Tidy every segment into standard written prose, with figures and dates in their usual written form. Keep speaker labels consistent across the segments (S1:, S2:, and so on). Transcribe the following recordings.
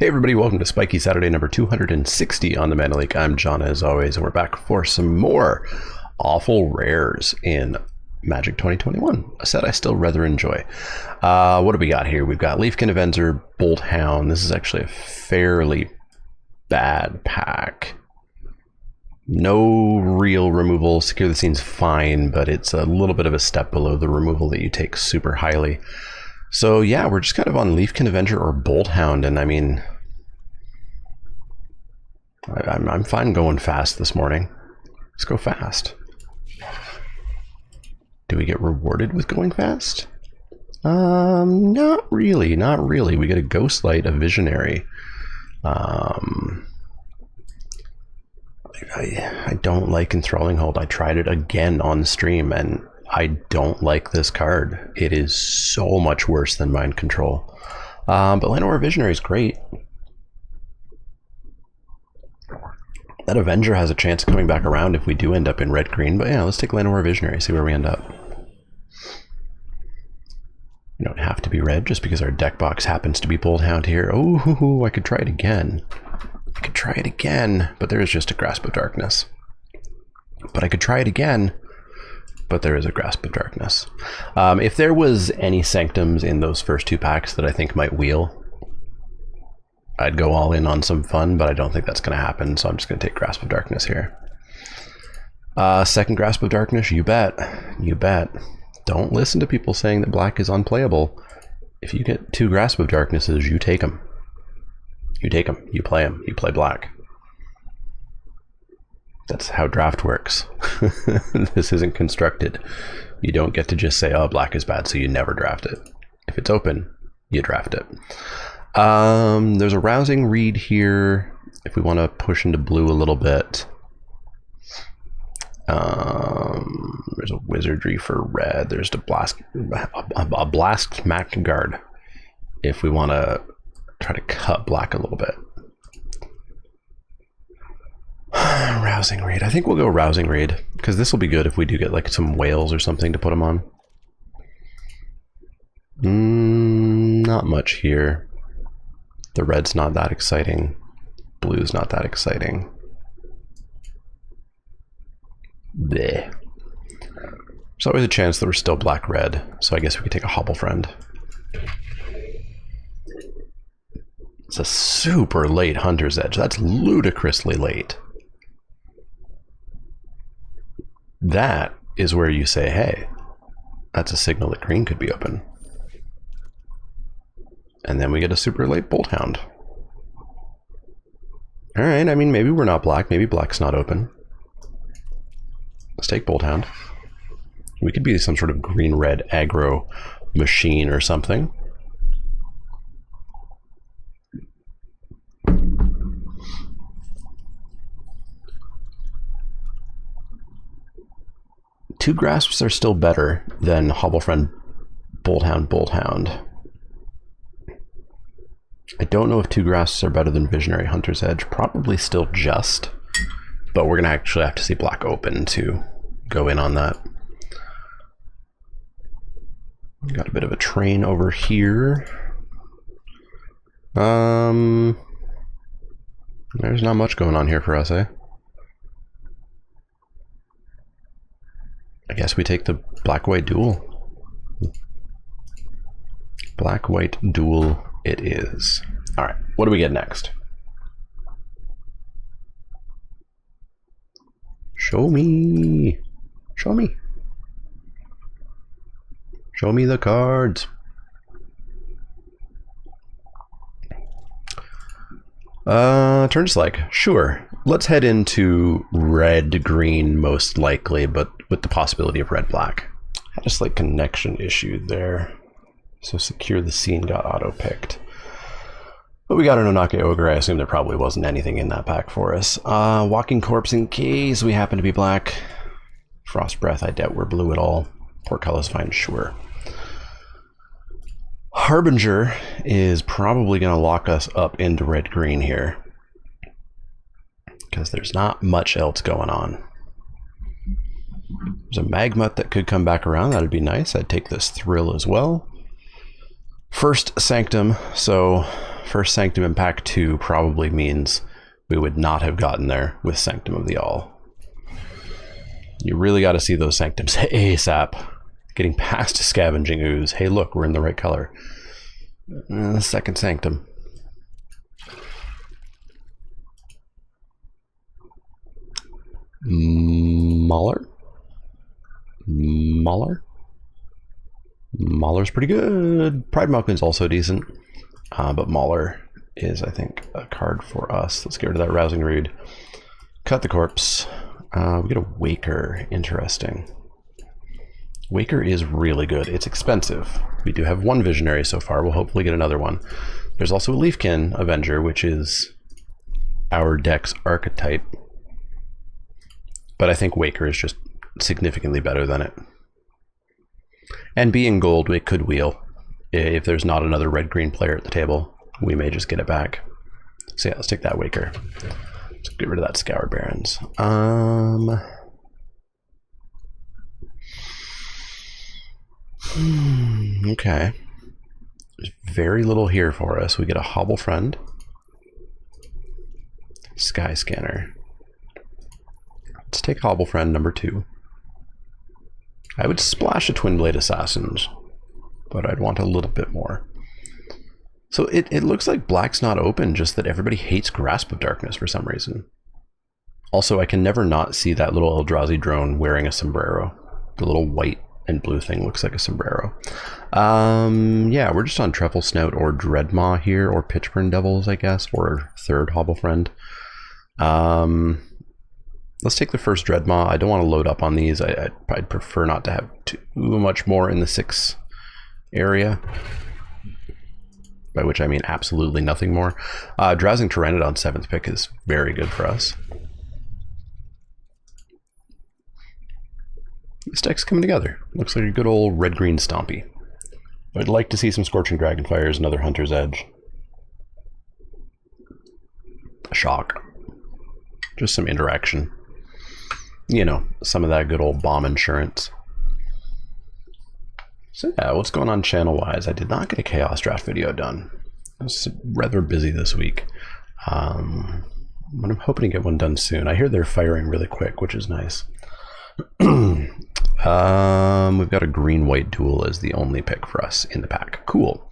S1: Hey everybody, welcome to Spikey Saturday number 260 on the Mana Leek. I'm John as always, and we're back for some more awful rares in Magic 2021, a set I still rather enjoy. What do we got here? We've got Leek Avenger, Bolt Hound. This is actually a fairly bad pack. No real removal. Secure the Scene's fine, but it's a little bit of a step below the removal that you take super highly. So yeah, we're just kind of on Leek Avenger or Bolt Hound, and I mean, I'm fine going fast this morning. Let's go fast. Do we get rewarded with going fast? Not really, not really. We get a Ghost Light, a Visionary. I don't like Enthralling Hold. I tried it again on stream, and I don't like this card. It is so much worse than Mind Control. But Llanowar Visionary is great. That Avenger has a chance of coming back around if we do end up in red-green. But yeah, let's take Llanowar Visionary, see where we end up. We don't have to be red just because our deck box happens to be Bolt Hound here. Oh, I could try it again. I could try it again, but there is just a Grasp of Darkness. But I could try it again, but there is a Grasp of Darkness. If there was any Sanctums in those first two packs that I think might wheel, I'd go all in on some fun, but I don't think that's going to happen, so I'm just going to take Grasp of Darkness here. Second Grasp of Darkness, you bet. You bet. Don't listen to people saying that black is unplayable. If you get two Grasp of Darknesses, you take them. You take them. You play them. You play black. That's how draft works. This isn't constructed. You don't get to just say, oh, black is bad, so you never draft it. If it's open, you draft it. There's a Rousing Read here if we want to push into blue a little bit. There's a Wizardry for red. There's a Blast Guard if we want to try to cut black a little bit. Rousing Read. I think we'll go Rousing Read because this will be good if we do get like some whales or something to put them on. Not much here. The red's not that exciting. Blue's not that exciting. Bleh. There's always a chance that we're still black-red, so I guess we could take a Hobble Friend. It's a super late Hunter's Edge. That's ludicrously late. That is where you say, hey, that's a signal that green could be open. And then we get a super late Bolt Hound. Alright, I mean, maybe we're not black. Maybe black's not open. Let's take Bolt Hound. We could be some sort of green-red aggro machine or something. Two Grasps are still better than Hobble Friend, Bolt Hound, Bolt Hound. I don't know if two Grasps are better than Visionary Hunter's Edge. Probably still just. But we're going to actually have to see black open to go in on that. Got a bit of a train over here. There's not much going on here for us, eh? I guess we take the black-white duel. Black-white duel it is. All right, what do we get next? Show me. Show me. Show me the cards. Turn Dislike. Sure. Let's head into red-green most likely, but with the possibility of red-black. Had a slight connection issue there. So Secure the Scene got auto-picked. But we got an Onake Ogre. I assume there probably wasn't anything in that pack for us. Walking Corpse in case we happen to be black. Frost Breath, I doubt we're blue at all. Portcullis fine, sure. Harbinger is probably going to lock us up into red-green here. Because there's not much else going on. There's a Magmut that could come back around. That'd be nice. I'd take this Thrill as well. First Sanctum, so First Sanctum in pack 2 probably means we would not have gotten there with Sanctum of the All. You really got to see those Sanctums ASAP. Getting past a Scavenging Ooze. Hey, look, we're in the right color. Second Sanctum. Mauler? Mauler's pretty good. Pride Malkin's also decent. But Mauler is, I think, a card for us. Let's get rid of that Rousing Reed. Cut the corpse. We get a Waker. Interesting. Waker is really good. It's expensive. We do have one Visionary so far. We'll hopefully get another one. There's also a Leafkin Avenger, which is our deck's archetype. But I think Waker is just significantly better than it. And being gold, it could wheel. If there's not another red-green player at the table, we may just get it back. So yeah, let's take that Waker. Let's get rid of that Scour Barons. Okay. There's very little here for us. We get a Hobble Friend. Sky Scanner. Let's take Hobble Friend number 2. I would splash a Twin Blade Assassins, but I'd want a little bit more. So it looks like black's not open, just that everybody hates Grasp of Darkness for some reason. Also, I can never not see that little Eldrazi drone wearing a sombrero. The little white and blue thing looks like a sombrero. Yeah, we're just on Truffle Snout or Dreadmaw here, or Pitchburn Devils, I guess, or third Hobble Friend. Let's take the first Dreadmaw. I don't want to load up on these. I'd prefer not to have too much more in the 6 area. By which I mean absolutely nothing more. Drowsing Tyrannodon 7th pick is very good for us. This deck's coming together. Looks like a good old red-green Stompy. I'd like to see some Scorching Dragonfires, another Hunter's Edge. A Shock. Just some interaction. You know, some of that good old bomb insurance. So yeah, what's going on channel-wise? I did not get a Chaos Draft video done. I was rather busy this week. But I'm hoping to get one done soon. I hear they're firing really quick, which is nice. We've got a green-white duel as the only pick for us in the pack. Cool.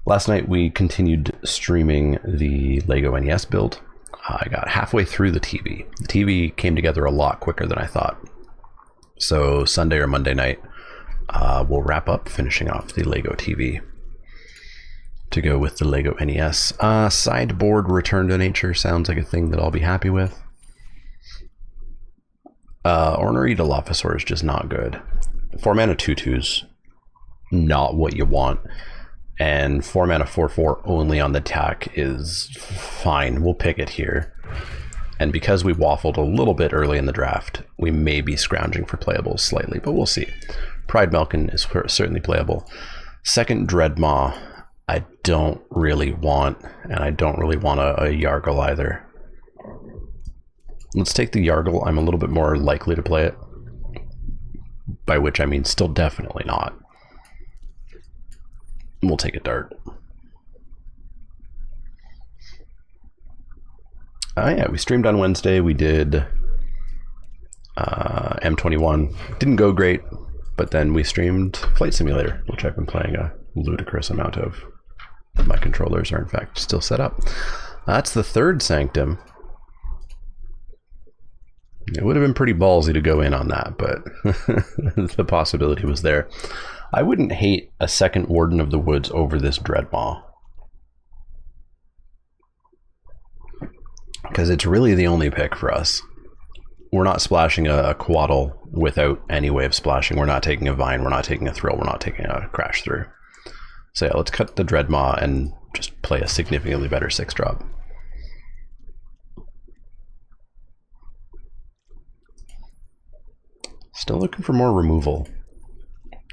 S1: Last night we continued streaming the LEGO NES build. I got halfway through the TV. The TV came together a lot quicker than I thought. So Sunday or Monday night, we'll wrap up finishing off the LEGO TV to go with the LEGO NES. Sideboard Return to Nature sounds like a thing that I'll be happy with. Ornery Dilophosaur is just not good. 4 mana 2/2's not what you want. And 4 mana 4/4 only on the attack is fine. We'll pick it here. And because we waffled a little bit early in the draft, we may be scrounging for playables slightly, but we'll see. Pride Malkin is certainly playable. Second Dreadmaw, I don't really want, and I don't really want a Yargle either. Let's take the Yargle. I'm a little bit more likely to play it. By which I mean still definitely not. We'll take a Dart. Yeah, we streamed on Wednesday. We did M21. Didn't go great, but then we streamed Flight Simulator, which I've been playing a ludicrous amount of. My controllers are in fact still set up. That's the third Sanctum. It would have been pretty ballsy to go in on that, but the possibility was there. I wouldn't hate a second Warden of the Woods over this Dreadmaw, because it's really the only pick for us. We're not splashing a Quaddle without any way of splashing. We're not taking a Vine, we're not taking a Thrill, we're not taking a Crash Through. So yeah, let's cut the Dreadmaw and just play a significantly better 6-drop. Still looking for more removal.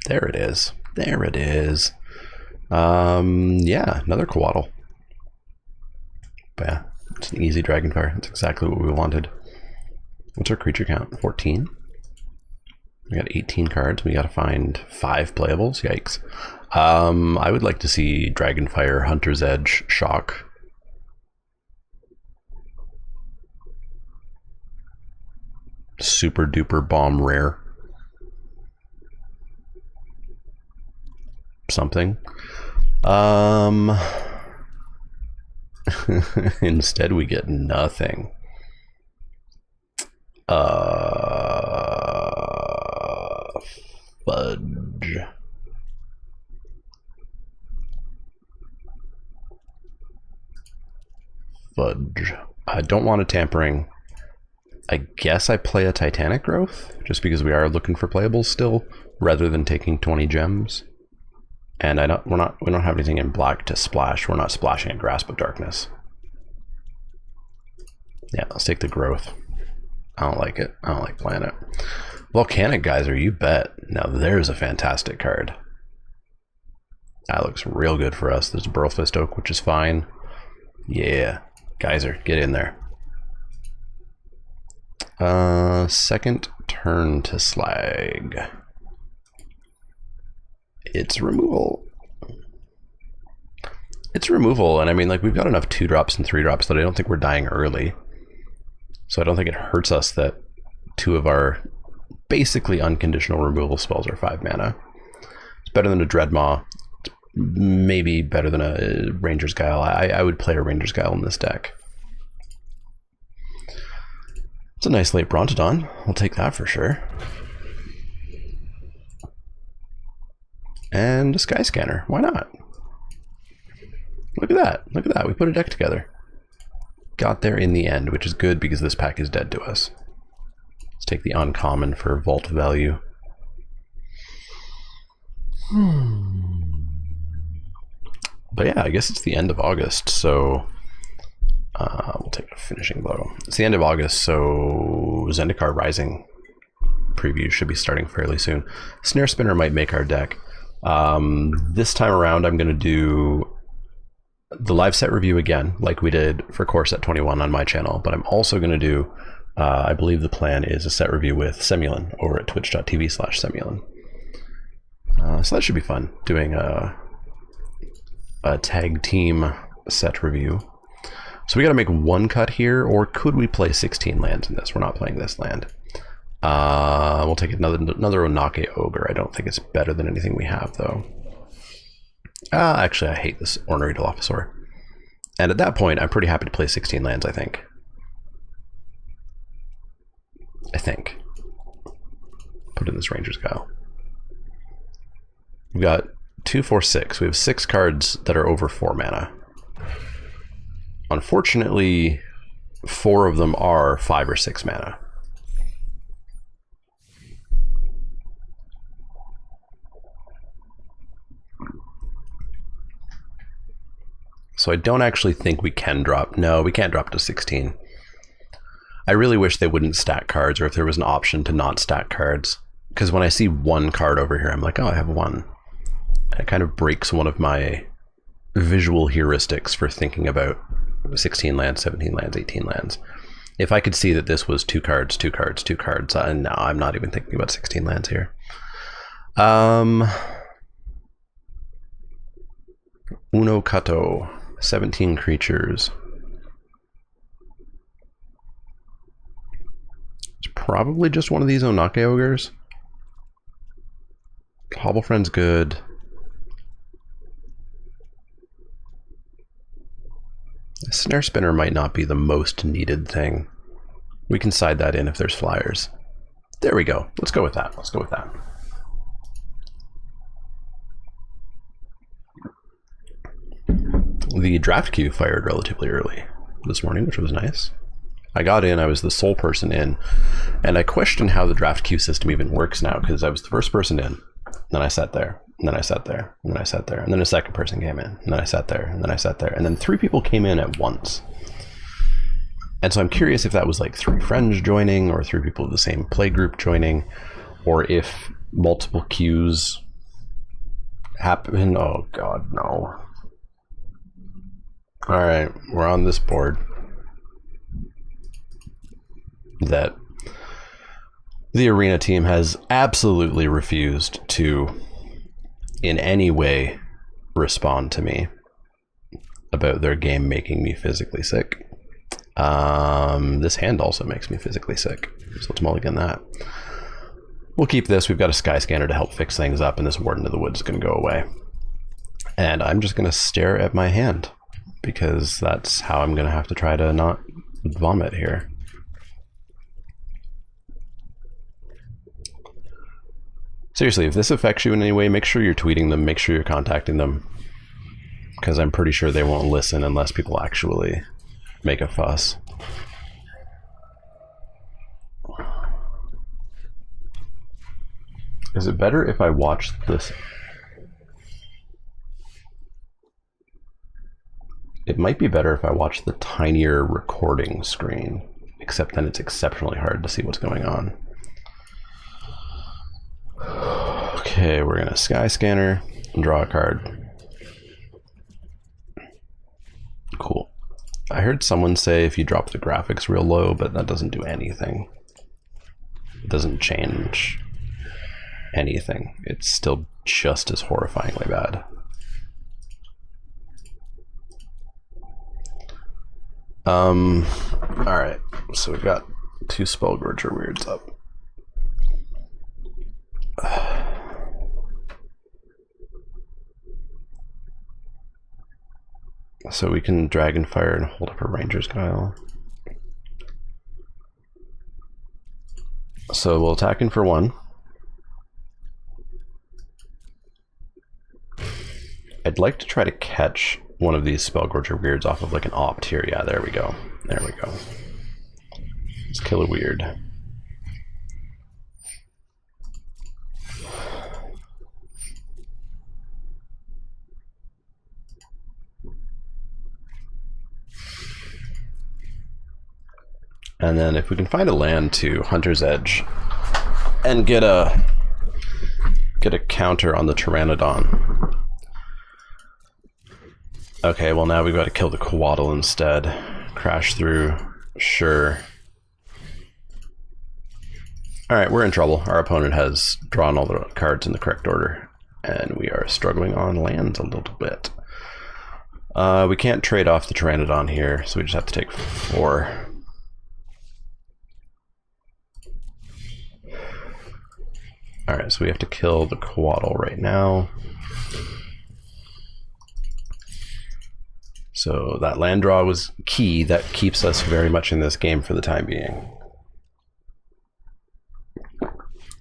S1: There it is. There it is. Yeah, another Quaddle. But yeah, it's an easy Dragonfire. That's exactly what we wanted. What's our creature count? 14? We got 18 cards. We got to find 5 playables. Yikes. I would like to see Dragonfire, Hunter's Edge, Shock. Super duper bomb rare. Something. Instead we get nothing. Fudge. Fudge. I don't want a tampering. I guess I play a Titanic Growth, just because we are looking for playables still, rather than taking 20 gems. And we don't have anything in black to splash. We're not splashing a Grasp of Darkness. Yeah, let's take the Growth. I don't like it. I don't like playing it. Volcanic Geyser, you bet. Now there's a fantastic card. That looks real good for us. There's Burlfist Oak, which is fine. Yeah, Geyser, get in there. Second turn to Slag. It's removal. It's removal, and I mean, like, we've got enough 2-drops and 3-drops that I don't think we're dying early. So I don't think it hurts us that 2 of our basically unconditional removal spells are 5 mana. It's better than a Dreadmaw. It's maybe better than a Ranger's Guile. I would play a Ranger's Guile in this deck. It's a nice late Brontodon. I'll take that for sure. And a Sky Scanner. Why not? Look at that. Look at that. We put a deck together. Got there in the end, which is good because this pack is dead to us. Let's take the uncommon for vault value. But yeah, I guess it's the end of August, so we'll take a finishing blow. It's the end of August, so Zendikar Rising preview should be starting fairly soon. Snare Spinner might make our deck. This time around, I'm going to do the live set review again, like we did for Core Set 21 on my channel, but I'm also going to do, I believe the plan is a set review with Semulin over at twitch.tv/Semulin. So that should be fun, doing a tag team set review. So we got to make one cut here, or could we play 16 lands in this? We're not playing this land. We'll take another Onake Ogre. I don't think it's better than anything we have, though. Actually, I hate this Ornery Dilophosaur. And at that point, I'm pretty happy to play 16 lands, I think. Put in this Ranger's Guile. We've got 2, 4, 6. We have 6 cards that are over 4 mana. Unfortunately, 4 of them are 5 or 6 mana. So I don't actually think we can drop. No, we can't drop to 16. I really wish they wouldn't stack cards, or if there was an option to not stack cards. Because when I see 1 card over here, I'm like, oh, I have 1. It kind of breaks one of my visual heuristics for thinking about 16 lands, 17 lands, 18 lands. If I could see that this was 2 cards, 2 cards, 2 cards, and no, I'm not even thinking about 16 lands here. Uno Kato, 17 creatures. It's probably just one of these Onake Ogres. Hobble Friend's good. A Snare Spinner might not be the most needed thing. We can side that in if there's flyers. There we go. Let's go with that. Let's go with that. The draft queue fired relatively early this morning, which was nice. I got in, I was the sole person in, and I questioned how the draft queue system even works now, because I was the first person in, then I sat there, and then I sat there, and then I sat there, and then a second person came in, and then I sat there, and then I sat there, and then 3 people came in at once. And so I'm curious if that was like 3 friends joining, or 3 people of the same play group joining, or if multiple queues happen. Oh god, no. Alright, we're on this board that the arena team has absolutely refused to in any way respond to me about their game making me physically sick. This hand also makes me physically sick, so let's mulligan that. We'll keep this. We've got a sky scanner to help fix things up, and this Warden of the Woods is going to go away. And I'm just going to stare at my hand, because that's how I'm going to have to try to not vomit here. Seriously, if this affects you in any way, make sure you're tweeting them, make sure you're contacting them, because I'm pretty sure they won't listen unless people actually make a fuss. Is it better if I watch this? It might be better if I watch the tinier recording screen, except then it's exceptionally hard to see what's going on. Okay, we're gonna sky scanner and draw a card. Cool. I heard someone say if you drop the graphics real low, but that doesn't do anything. It doesn't change anything. It's still just as horrifyingly bad. Alright, so we've got 2 Spellgorger Weirds up. So we can Dragonfire and hold up a Ranger's Guile. So we'll attack in for 1. I'd like to try to catch one of these Spellgorger Weirds off of like an opt here. Yeah, there we go. There we go. Let's kill a weird. And then if we can find a land to Hunter's Edge and get a counter on the Pteranodon. Okay, well now we've got to kill the Coatl instead. Crash through, sure. Alright, we're in trouble. Our opponent has drawn all the cards in the correct order, and we are struggling on lands a little bit. We can't trade off the Pteranodon here, so we just have to take 4. Alright, so we have to kill the Coatl right now. So that land draw was key. That keeps us very much in this game for the time being.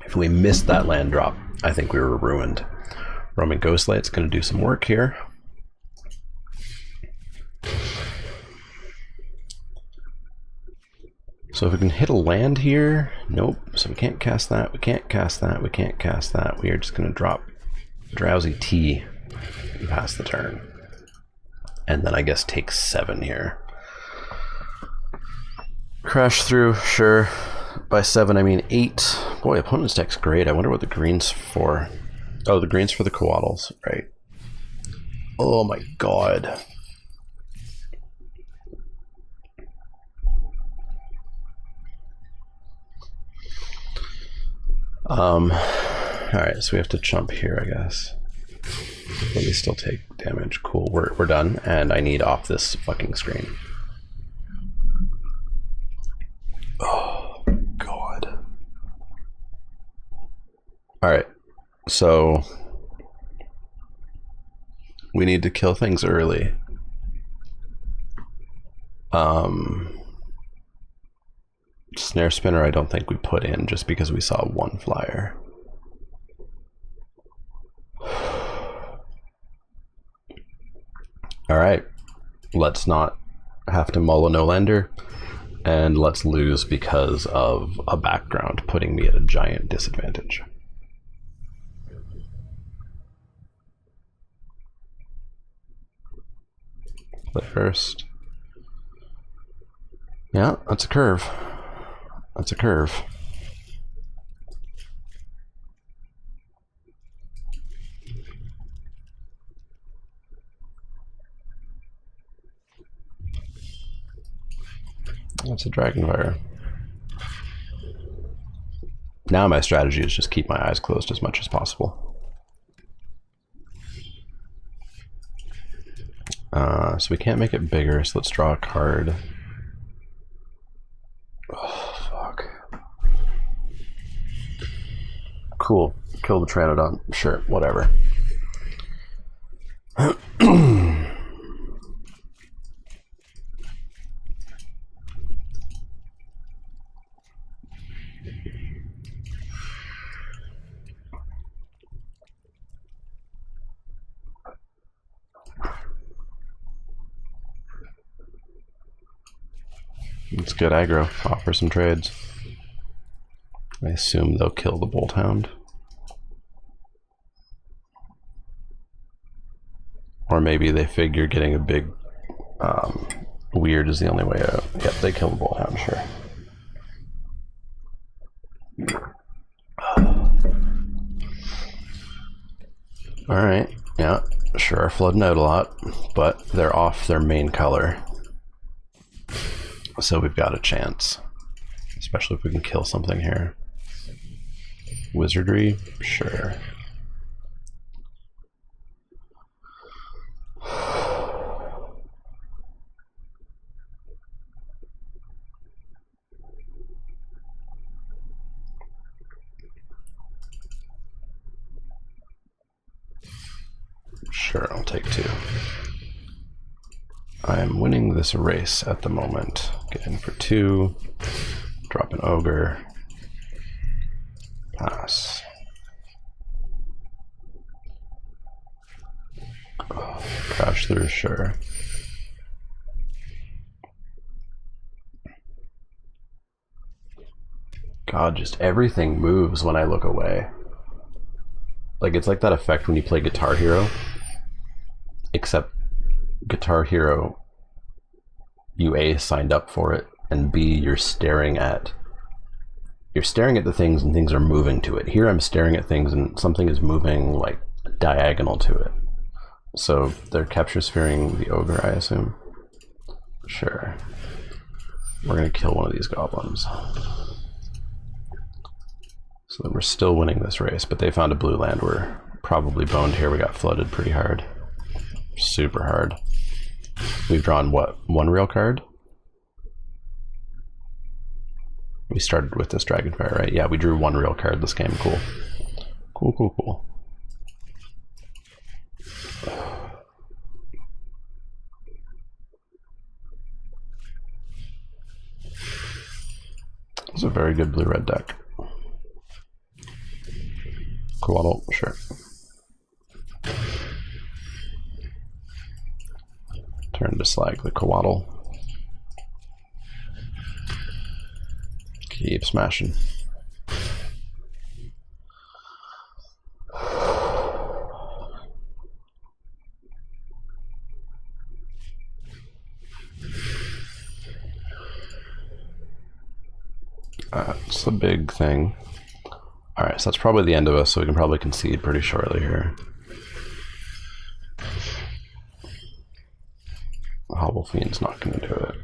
S1: If we missed that land drop, I think we were ruined. Roaming Ghostlight's going to do some work here. So if we can hit a land here, nope. So we can't cast that, we can't cast that, we can't cast that. We are just going to drop Drowsy Tea and pass the turn. And then I guess take 7 here. Crash through, sure. By 7 I mean 8. Boy, opponent's deck's great. I wonder what the green's for. Oh, the green's for the Coatls, right. Oh my god. Alright, so we have to jump here, I guess. But we still take damage. Cool, we're done, and I need off this fucking screen. Oh, God. Alright, so we need to kill things early. Snare Spinner I don't think we put in just because we saw 1 flyer. Alright, let's not have to mull a no-lander, and let's lose because of a background putting me at a giant disadvantage. Play first. Yeah, that's a curve. That's a curve. That's a Dragonfire. Now my strategy is just keep my eyes closed as much as possible. So we can't make it bigger, so let's draw a card. Oh, fuck. Cool. Kill the Pteranodon. Sure, whatever. It's good aggro. Offer some trades. I assume they'll kill the Bolt Hound. Or maybe they figure getting a big weird is the only way out. Yep, they kill the Bolt Hound, sure. Alright, yeah, sure are flooding out a lot, but they're off their main color. So we've got a chance. Especially if we can kill something here. Wizardry? Sure. Sure, I'll take 2. I am winning this race at the moment. Get in for 2. Drop an ogre. Pass. Oh, crash through, sure. God, just everything moves when I look away. Like, it's like that effect when you play Guitar Hero. Except Guitar Hero, you A, signed up for it, and B, you're staring at the things and things are moving to it. Here I'm staring at things and something is moving like diagonal to it. So they're capture sphering the ogre, I assume. Sure. We're gonna kill one of these goblins. So that we're still winning this race, but they found a blue land. We're probably boned here. We got flooded pretty hard. Super hard. We've drawn what? 1 real card? We started with this Dragonfire, right? Yeah, we drew 1 real card this game. Cool. Cool, cool, cool. It's a very good blue-red deck. Coatl, sure. Turn to slag the Coatl. Keep smashing. That's the big thing. Alright, so that's probably the end of us, so we can probably concede pretty shortly here. Hobble Fiend's not going to do it.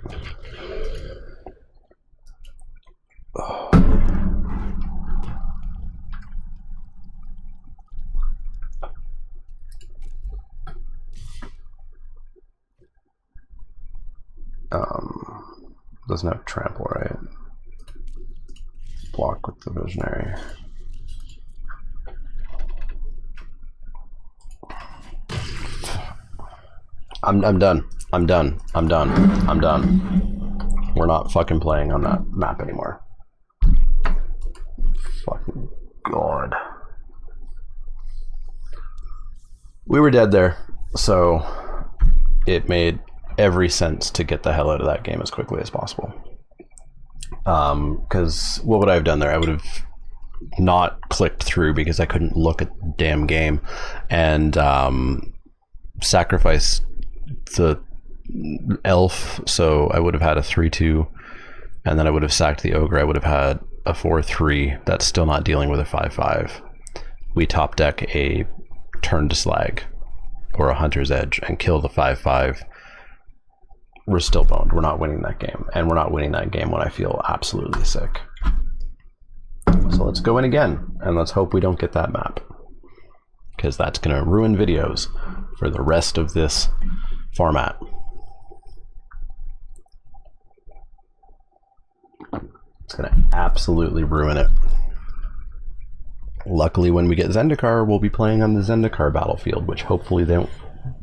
S1: Doesn't have trample, right? Block with the Visionary. I'm done. I'm done. I'm done. I'm done. We're not fucking playing on that map anymore. Fucking God. We were dead there, so it made every sense to get the hell out of that game as quickly as possible. Because what would I have done there? I would have not clicked through because I couldn't look at the damn game, and sacrificed the elf, so I would have had a 3-2, and then I would have sacked the ogre. I would have had a 4-3. That's still not dealing with a 5-5. We top deck a turn to slag or a hunter's edge and kill the 5-5. We're still boned. We're not winning that game, and we're not winning that game when I feel absolutely sick. So let's go in again, and let's hope we don't get that map, because that's going to ruin videos for the rest of this Format. It's going to absolutely ruin it. Luckily, when we get Zendikar, we'll be playing on the Zendikar battlefield, which hopefully they don't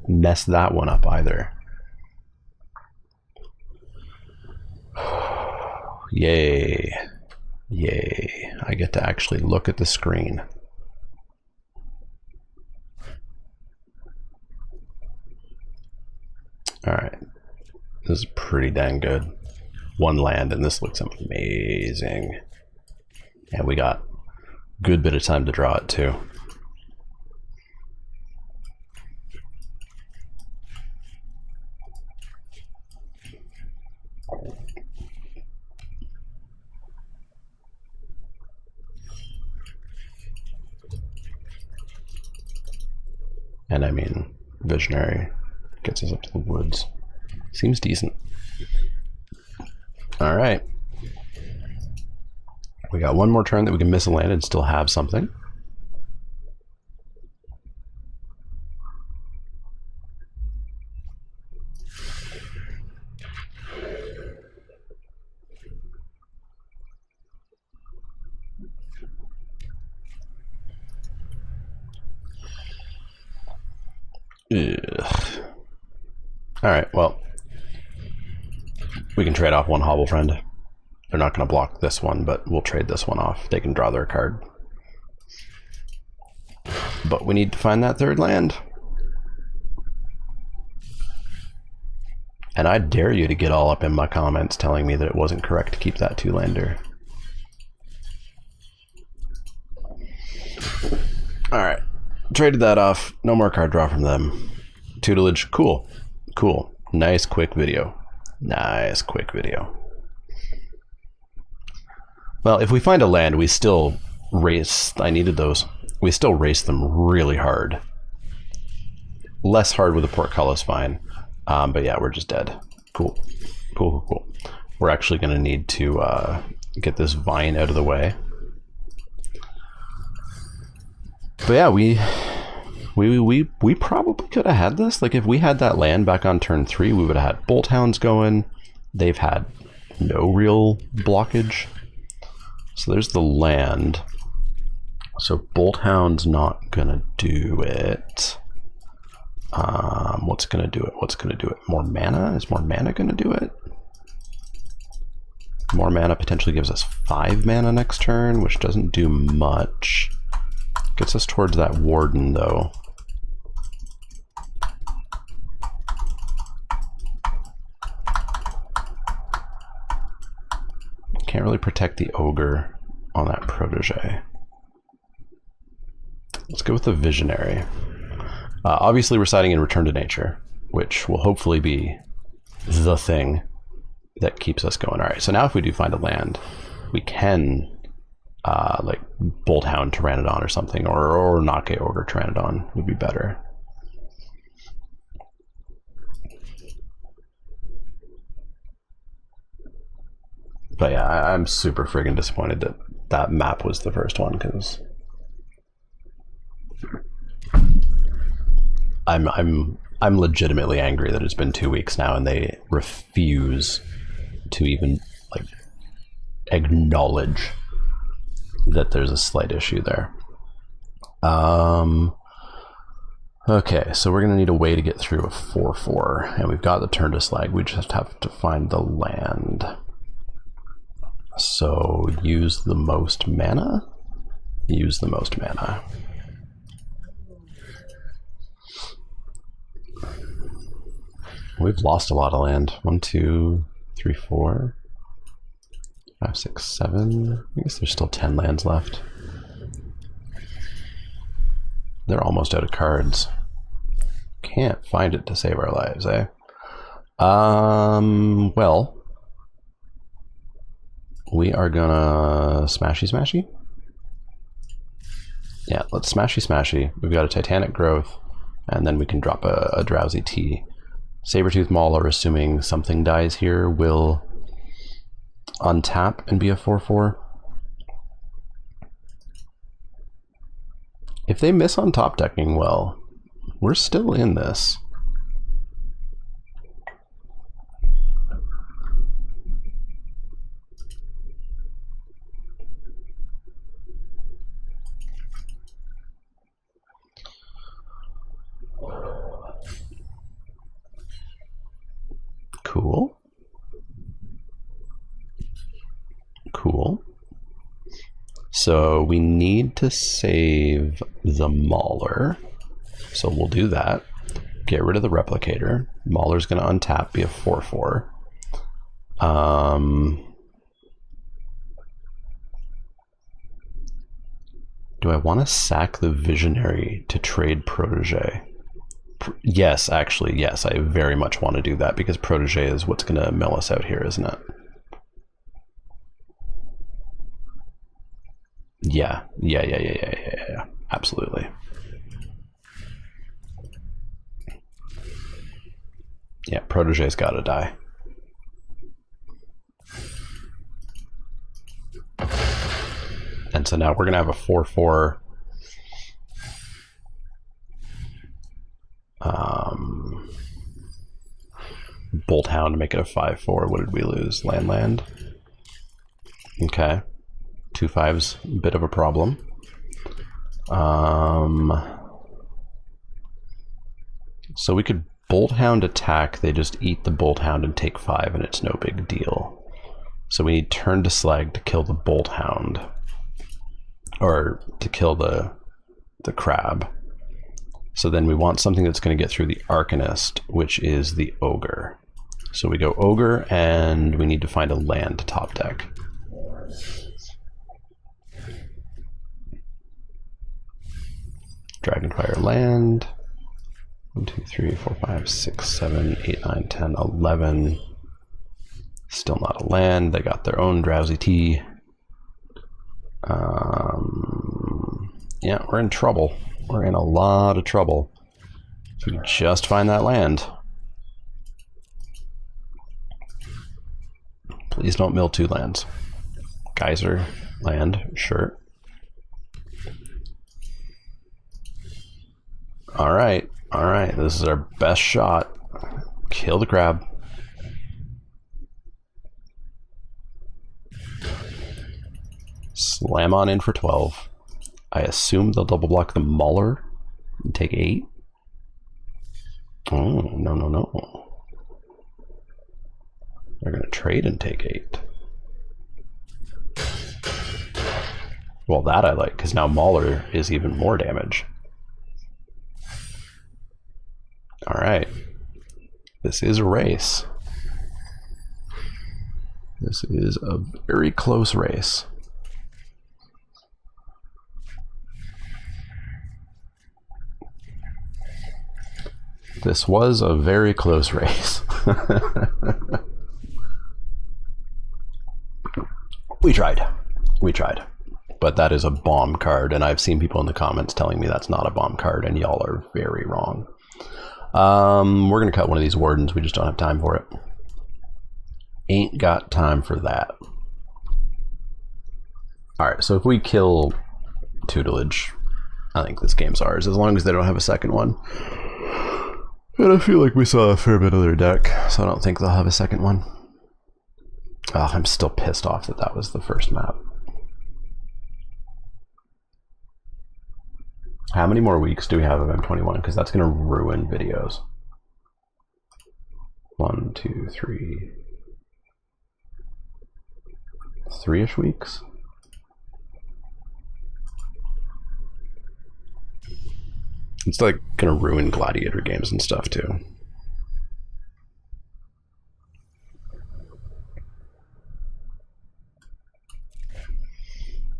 S1: mess that one up either. Yay. Yay. I get to actually look at the screen. Alright. This is pretty dang good. One land, and this looks amazing. And we got a good bit of time to draw it too. And I mean, Visionary gets us up to the woods. Seems decent. All right. We got one more turn that we can miss a land and still have something. Ugh. All right, well, we can trade off one Hobble Friend. They're not going to block this one, but we'll trade this one off. They can draw their card. But we need to find that third land. And I dare you to get all up in my comments telling me that it wasn't correct to keep that two-lander. Alright. Traded that off. No more card draw from them. Tutelage. Cool. Cool. Nice quick video. Nice quick video. Well, if we find a land, we still race. I needed those. We still race them really hard. Less hard with the portcullis, fine. But yeah, we're just dead. Cool. Cool, cool, cool. We're actually going to need to get this vine out of the way. But yeah, we probably could have had this. Like, if we had that land back on turn 3, we would have had Bolt Hounds going. They've had no real blockage. So there's the land. So Bolt Hound's not gonna do it. What's gonna do it? What's gonna do it? More mana? Is more mana gonna do it? More mana potentially gives us 5 mana next turn, which doesn't do much. Gets us towards that Warden, though. Can't really protect the Ogre on that Protege. Let's go with the Visionary. Obviously, we're siding in Return to Nature, which will hopefully be the thing that keeps us going. All right, so now if we do find a land, we can like Bolt Hound Pteranodon or something, or Nake Ogre Pteranodon would be better. But yeah, I'm super friggin' disappointed that that map was the first one, because I'm legitimately angry that it's been 2 weeks now and they refuse to even like acknowledge that there's a slight issue there. Okay, so we're gonna need a way to get through a 4/4, and we've got the turn to slag. We just have to find the land. So use the most mana. Use the most mana. We've lost a lot of land. 1, 2, 3, 4, 5, 6, 7. I guess there's still 10 lands left. They're almost out of cards. Can't find it to save our lives, eh? Well, we are gonna smashy smashy. Yeah, let's smashy smashy. We've got a Titanic Growth, and then we can drop a Drowsy Tea. Sabertooth Mauler, assuming something dies here, will untap and be a 4/4. If they miss on top decking, well, we're still in this. So we need to save the Mauler. So we'll do that. Get rid of the Replicator. Mauler's going to untap, be a 4/4. Do I want to sack the Visionary to trade Protege? Yes, actually, yes. I very much want to do that because Protege is what's going to mill us out here, isn't it? Yeah. Absolutely. Yeah, Protege's got to die. And so now we're going to have a 4/4. Bolt Hound to make it a 5/4. What did we lose? Land. Okay. 2/5's a bit of a problem. So we could Bolt Hound attack. They just eat the Bolt Hound and take 5, and it's no big deal. So we need turn to Slag to kill the Bolt Hound. Or to kill the crab. So then we want something that's going to get through the Arcanist, which is the Ogre. So we go Ogre, and we need to find a land to top deck. Dragonfire land. 1, 2, 3, 4, 5, 6, 7, 8, 9, 10, 11. Still not a land. They got their own Drowsy Tea. Yeah, we're in trouble. We're in a lot of trouble. If we just find that land. Please don't mill 2 lands. Geyser land, sure. Alright, this is our best shot. Kill the crab. Slam on in for 12. I assume they'll double block the Mauler and take 8. Oh, no. They're going to trade and take 8. Well, that I like, because now Mauler is even more damage. Alright. This is a race. This is a very close race. This was a very close race. We tried. But that is a bomb card, and I've seen people in the comments telling me that's not a bomb card, and y'all are very wrong. We're going to cut one of these Wardens. We just don't have time for it. Ain't got time for that. Alright, so if we kill Tutelage, I think this game's ours, as long as they don't have a second one. And I feel like we saw a fair bit of their deck, so I don't think they'll have a second one. Oh, I'm still pissed off that that was the first map. How many more weeks do we have of M21? Because that's going to ruin videos. 1, 2, 3... 3-ish weeks? It's like going to ruin Gladiator games and stuff too.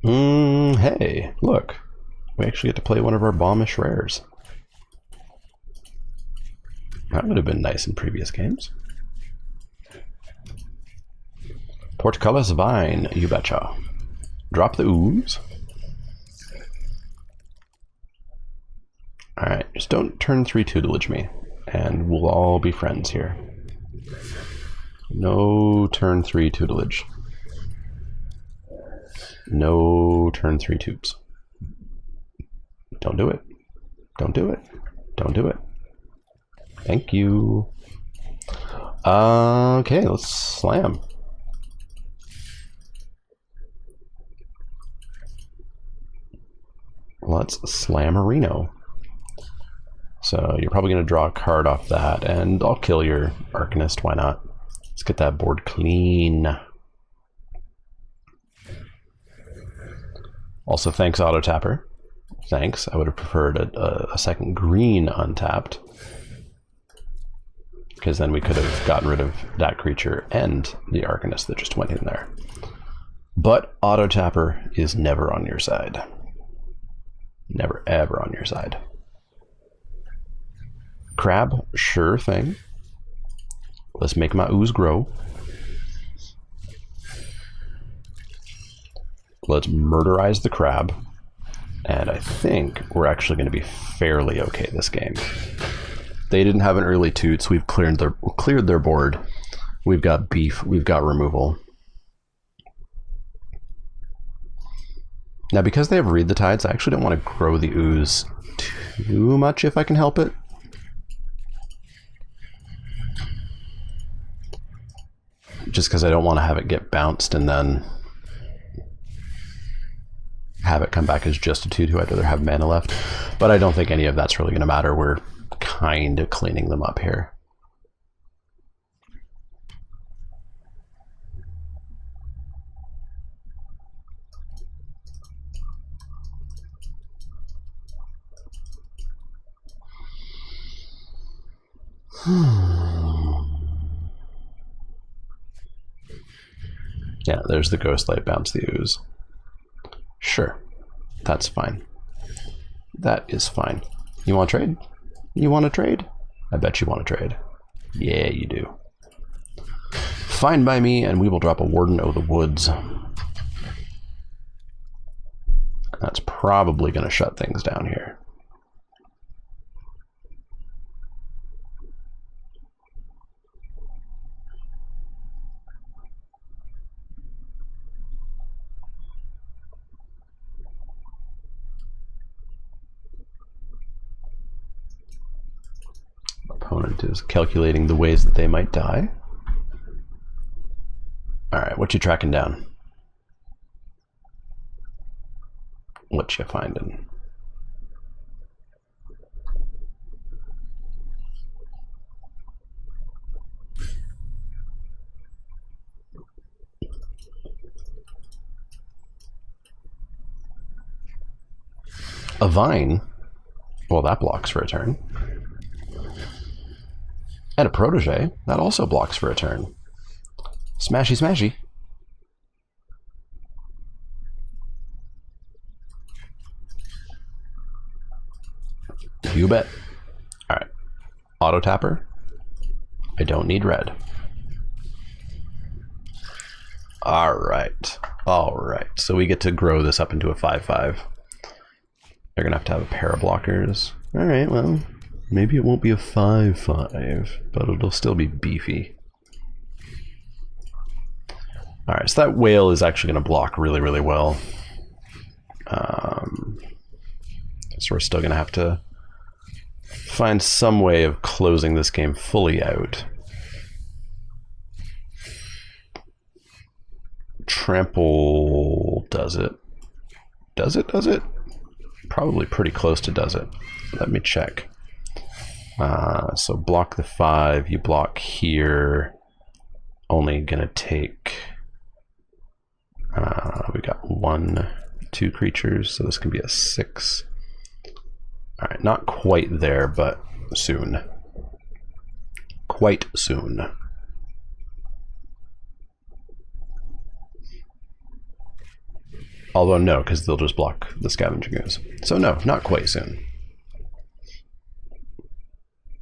S1: Hey, look. We actually get to play one of our bombish rares. That would have been nice in previous games. Portcullis Vine, you betcha. Drop the ooze. Alright, just don't turn 3 tutelage me, and we'll all be friends here. No turn 3 tutelage. No turn 3 tubes. Don't do it. Don't do it. Don't do it. Thank you. Okay, let's slam. Let's Slammerino. So you're probably going to draw a card off that, and I'll kill your Arcanist. Why not? Let's get that board clean. Also, thanks, Auto Tapper. Thanks. I would have preferred a second green untapped, because then we could have gotten rid of that creature and the Arcanist that just went in there. But Auto Tapper is never on your side. Never ever on your side. Crab, sure thing. Let's make my ooze grow. Let's murderize the crab. And I think we're actually going to be fairly okay this game. They didn't have an early toot, so we've cleared their board. We've got beef, we've got removal. Now, because they have Read the Tides, I actually don't want to grow the ooze too much if I can help it. Just because I don't want to have it get bounced and then have it come back as just a 2/2. I'd rather have mana left. But I don't think any of that's really going to matter. We're kind of cleaning them up here. Yeah, there's the Ghostlight bounce the ooze. Sure, that's fine. That is fine. You want to trade? You want to trade? I bet you want to trade. Yeah, you do. Fine by me, and we will drop a Warden of the Woods. That's probably going to shut things down here. Opponent is calculating the ways that they might die. Alright, what you tracking down? What you finding? A Vine? Well, that blocks for a turn. And a Protege, that also blocks for a turn. Smashy, smashy. You bet. Alright. Auto Tapper. I don't need red. Alright. Alright. So we get to grow this up into a 5/5. They're going to have a pair of blockers. Alright, well, maybe it won't be a 5/5, but it'll still be beefy. Alright, so that whale is actually going to block really, really well. So we're still going to have to find some way of closing this game fully out. Trample does it. Does it? Does it? Probably pretty close to does it. Let me check. So block the 5, you block here. Only gonna take, we got 1, 2 creatures, so this can be a 6. All right, not quite there, but soon. Quite soon. Although no, because they'll just block the Scavenging Ooze. So no, not quite soon.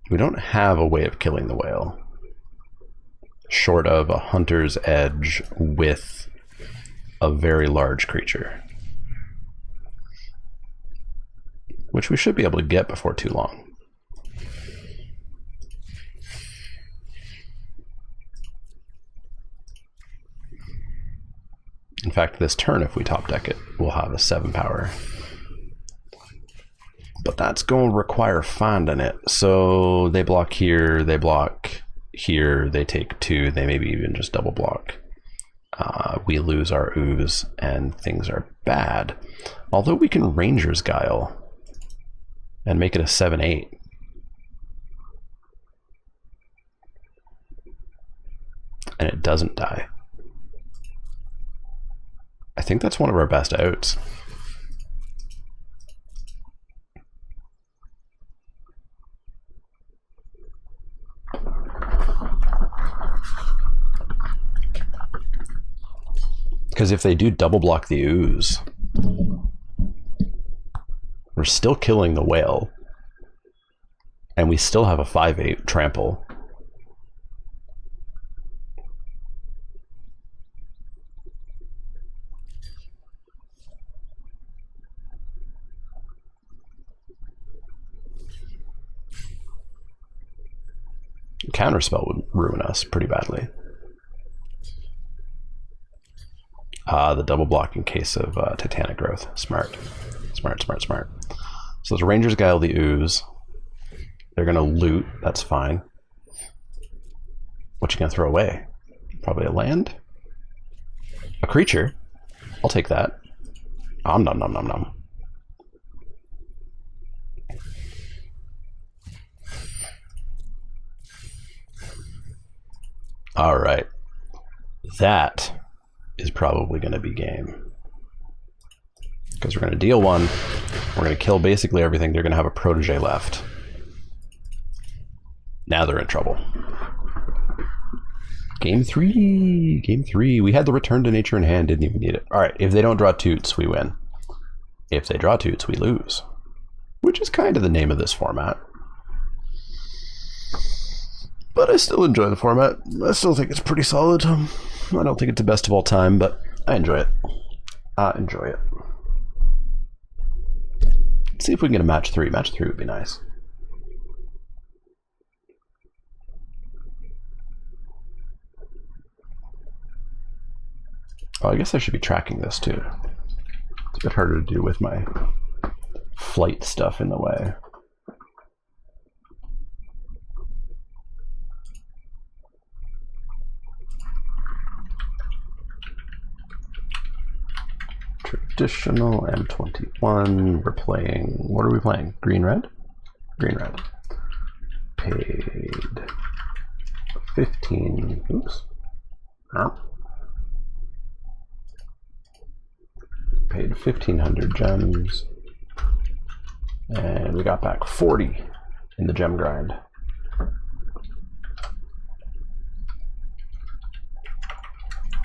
S1: We don't have a way of killing the whale, short of a Hunter's Edge with a very large creature, which we should be able to get before too long. In fact, this turn, if we top deck it, we'll have a 7 power. But that's going to require finding it. So they block here, they block here, they take 2, they maybe even just double block. We lose our ooze, and things are bad. Although we can Ranger's Guile and make it a 7/8. And it doesn't die. I think that's one of our best outs. Because if they do double block the ooze, we're still killing the whale. And we still have a 5/8 trample. Counterspell would ruin us pretty badly. The double block in case of Titanic growth. Smart. Smart, smart, smart. So the Rangers guile the ooze. They're going to loot. That's fine. What you going to throw away? Probably a land? A creature? I'll take that. Nom nom nom nom nom. All right. That is probably going to be game. Because we're going to deal one. We're going to kill basically everything. They're going to have a protege left. Now they're in trouble. Game 3. Game 3. We had the return to nature in hand. Didn't even need it. All right. If they don't draw toots, we win. If they draw toots, we lose. Which is kind of the name of this format. But I still enjoy the format. I still think it's pretty solid. I don't think it's the best of all time, but I enjoy it. Let's see if we can get a match 3. Match 3 would be nice. Oh, I guess I should be tracking this too. It's a bit harder to do with my flight stuff in the way. Traditional M21. We're playing. What are we playing? Green red? Green red. Paid 15. Oops. Huh? Paid 1,500 gems. And we got back 40 in the gem grind.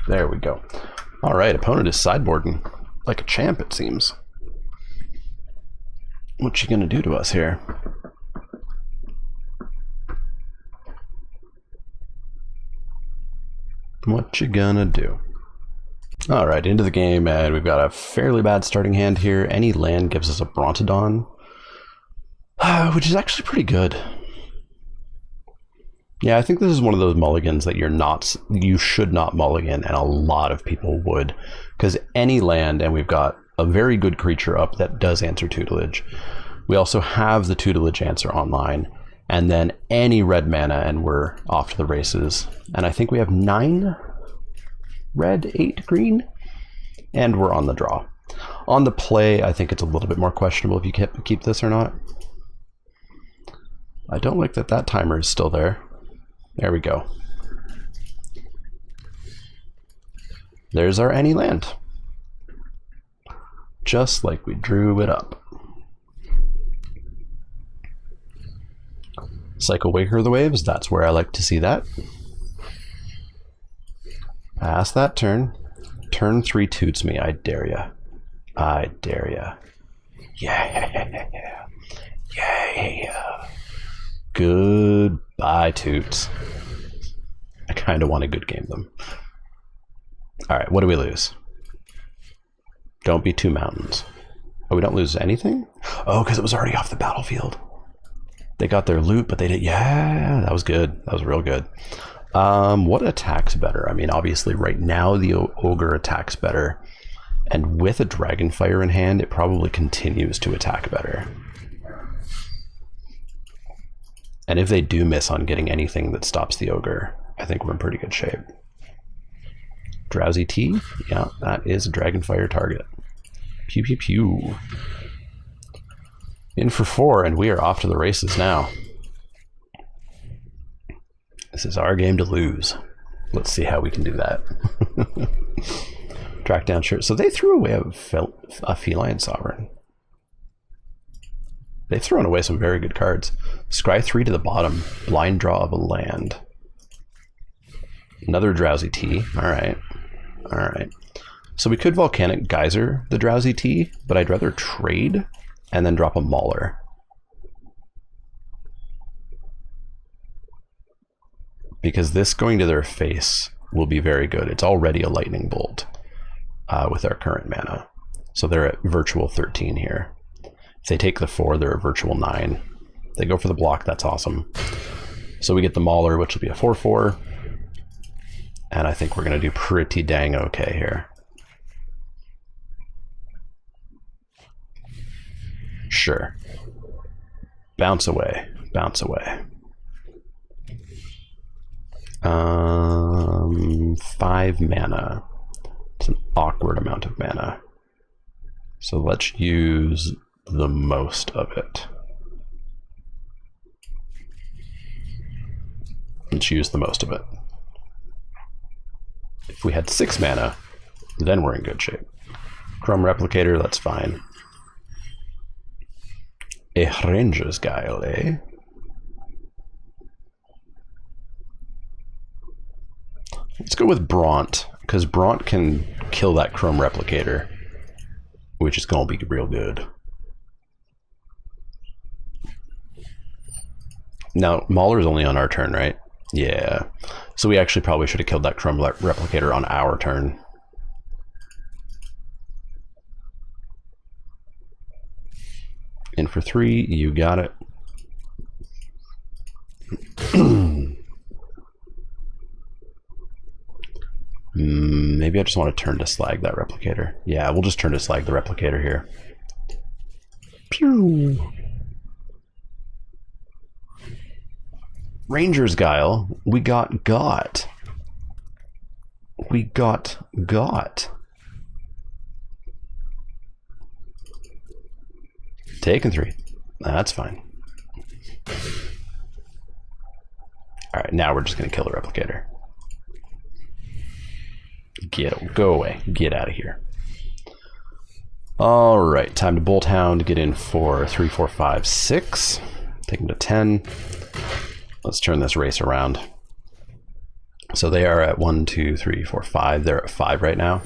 S1: There we go. All right, opponent is sideboarding. Like a champ, it seems. What you gonna do to us here? What you gonna do? All right, into the game, and we've got a fairly bad starting hand here. Any land gives us a Brontodon, which is actually pretty good. Yeah, I think this is one of those mulligans that you should not mulligan, and a lot of people would, because any land, and we've got a very good creature up that does answer tutelage. We also have the tutelage answer online, and then any red mana, and we're off to the races. And I think we have 9 red, 8 green, and we're on the draw. On the play, I think it's a little bit more questionable if you keep this or not. I don't like that timer is still there. There we go. There's our any land. Just like we drew it up. Cycle Waker of the Waves, that's where I like to see that. Pass that turn. Turn 3 toots me, I dare ya. I dare ya. Yeah. Yeah. Goodbye, toots. I kind of want to good game them. All right, what do we lose? Don't be 2 mountains. Oh, we don't lose anything? Oh, because it was already off the battlefield. They got their loot, but they did. Yeah, that was good. That was real good. What attacks better? I mean, obviously, right now the ogre attacks better, and with a Dragonfire in hand, it probably continues to attack better. And if they do miss on getting anything that stops the ogre, I think we're in pretty good shape. Drowsy Tea? Yeah, that is a Dragonfire target. Pew pew pew. In for 4, and we are off to the races now. This is our game to lose. Let's see how we can do that. Track down shirt. So they threw away a Feline Sovereign. They've thrown away some very good cards. Scry 3 to the bottom. Blind draw of a land. Another Drowsy Tea. All right. All right. So we could Volcanic Geyser the Drowsy Tea, but I'd rather trade and then drop a Mauler. Because this going to their face will be very good. It's already a Lightning Bolt with our current mana. So they're at virtual 13 here. If they take the 4, they're at virtual 9. If they go for the block, that's awesome. So we get the Mauler, which will be a 4/4. And I think we're going to do pretty dang okay here. Sure. Bounce away. Bounce away. 5 mana. It's an awkward amount of mana. So let's use the most of it. Let's use the most of it. If we had 6 mana, then we're in good shape. Chrome Replicator, that's fine. A Ranger's Guile, eh? Let's go with Bront, because Bront can kill that Chrome Replicator, which is going to be real good. Now, Mauler's only on our turn, right? Yeah. So we actually probably should have killed that Chrome Replicator on our turn. In for 3, you got it. Maybe I just want to turn to slag that Replicator. Yeah, we'll just turn to slag the Replicator here. Pew! Ranger's Guile. We got. We got. Taking 3. That's fine. Alright, now we're just going to kill the Replicator. Go away. Get out of here. Alright, time to Bolt Hound. Get in for 3, 4, 5, 6. Take him to 10. Let's turn this race around. So they are at 1, 2, 3, 4, 5. They're at 5 right now.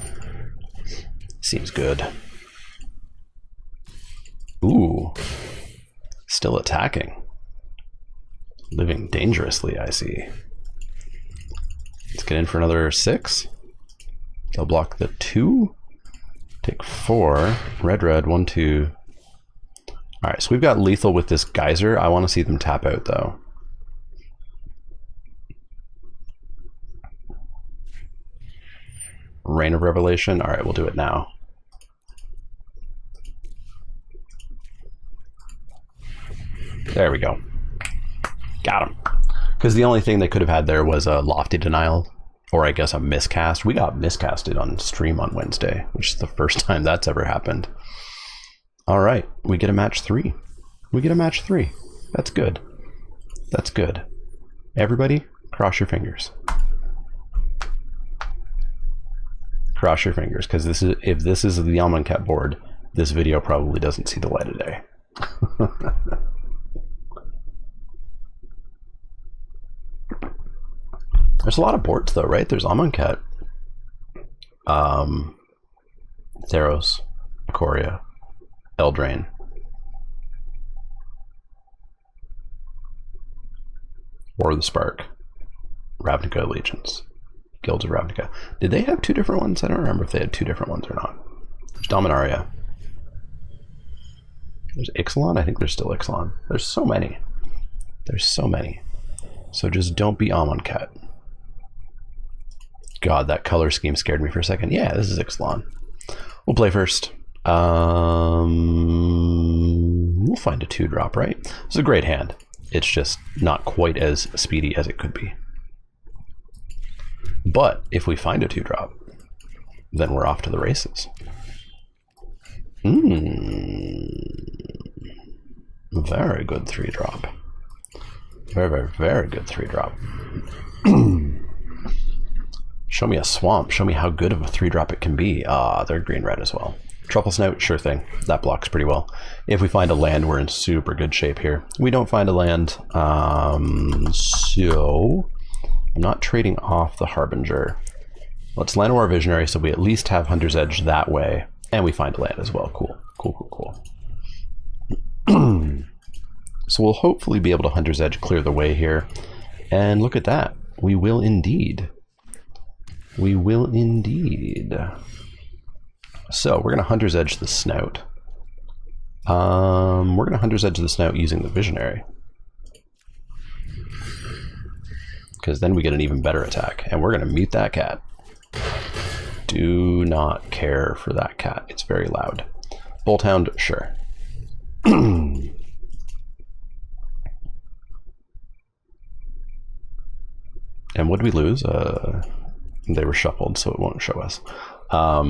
S1: Seems good. Ooh. Still attacking. Living dangerously, I see. Let's get in for another 6. They'll block the 2. Take 4. Red, 1, 2. Alright, so we've got lethal with this Geyser. I want to see them tap out, though. Rain of Revelation. Alright, we'll do it now. There we go. Got him. Because the only thing they could have had there was a Lofty Denial, or I guess a miscast. We got miscasted on stream on Wednesday, which is the first time that's ever happened. All right, we get a match 3. We get a match 3. That's good. That's good. Everybody, cross your fingers. Cross your fingers, because this is, if this is the Amonkhet board, this video probably doesn't see the light of day. There's a lot of boards though, right? There's Amonkhet, Theros, Ikoria, Eldraine. War of the Spark, Ravnica Allegiance, Guilds of Ravnica. Did they have 2 different ones? I don't remember if they had 2 different ones or not. There's Dominaria. There's Ixalan? I think there's still Ixalan. There's so many. There's so many. So just don't be Amonkhet. God, that color scheme scared me for a second. Yeah, this is Ixalan. We'll play first. We'll find a 2-drop, right? It's a great hand. It's just not quite as speedy as it could be. But if we find a 2-drop, then we're off to the races. Very good 3-drop. Very, very, very good 3-drop. Show me a swamp. Show me how good of a 3-drop it can be. Ah, they're green-red as well. Truffle Snout, sure thing. That blocks pretty well. If we find a land, we're in super good shape here. We don't find a land, so I'm not trading off the Harbinger. Let's land our Visionary so we at least have Hunter's Edge that way. And we find land as well. Cool. Cool. So we'll hopefully be able to Hunter's Edge clear the way here. And look at that. We will indeed. We will indeed. So we're going to Hunter's Edge the Snout. We're going to Hunter's Edge the Snout using the Visionary. Because then we get an even better attack. And we're going to mute that cat. Do not care for that cat. It's very loud. Bolthound, sure. And what did we lose? They were shuffled, so it won't show us. I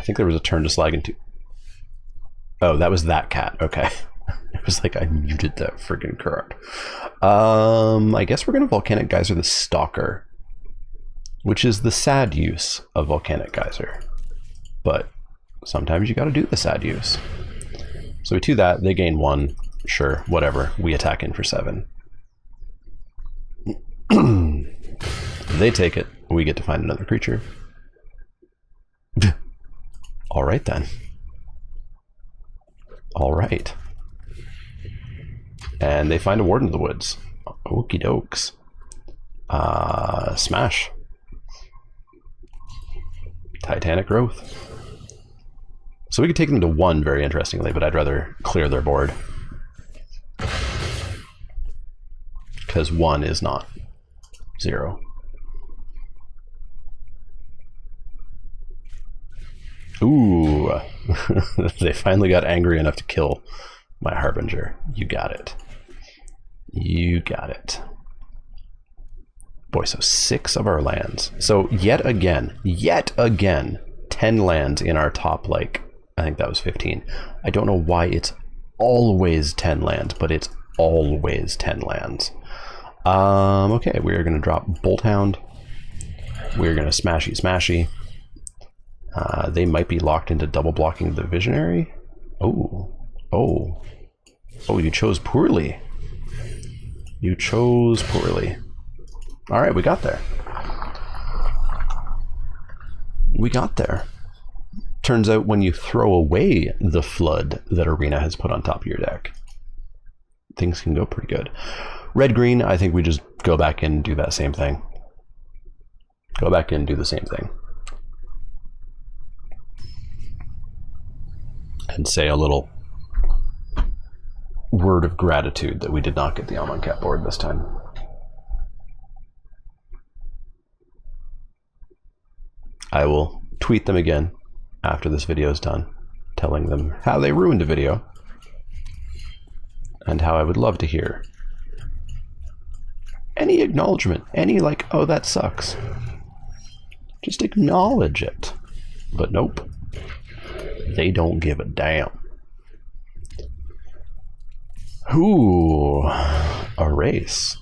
S1: think there was a turn to slag into. Oh, that was that cat. Okay. It was like I muted that friggin' card. I guess we're going to Volcanic Geyser the Stalker, which is the sad use of Volcanic Geyser. But sometimes you got to do the sad use. So we do that. They gain 1. Sure, whatever. We attack in for 7. They take it. We get to find another creature. All right, then. All right. And they find a Warden of the Woods. Okie dokes. Smash. Titanic Growth. So we could take them to 1 very interestingly, but I'd rather clear their board. Because 1 is not 0. Ooh. They finally got angry enough to kill my Harbinger. You got it. You got it. Boy, so 6 of our lands. So yet again, 10 lands in our top, like, I think that was 15. I don't know why it's always 10 lands, but it's always 10 lands. Okay, we're going to drop Bolthound. We're going to smashy. They might be locked into double blocking the Visionary. Oh, you chose poorly. You chose poorly. All right, we got there. We got there. Turns out when you throw away the flood that Arena has put on top of your deck, things can go pretty good. Red-green, I think we just go back in and do that same thing. Go back in and do the same thing. And say a little word of gratitude that we did not get the Amonkhet board this time. I will tweet them again after this video is done, telling them how they ruined a video and how I would love to hear any acknowledgement, any like, oh, that sucks. Just acknowledge it. But nope. They don't give a damn. Ooh, a race.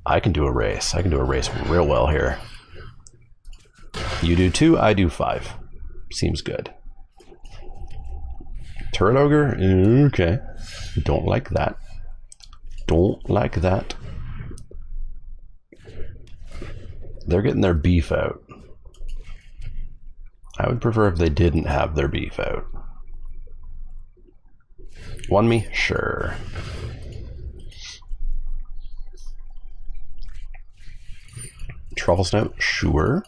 S1: I can do a race. I can do a race real well here. You do 2, I do 5. Seems good. Turret Ogre? Okay. Don't like that. Don't like that. They're getting their beef out. I would prefer if they didn't have their beef out. Won me? Sure. Truffle Snout? Sure.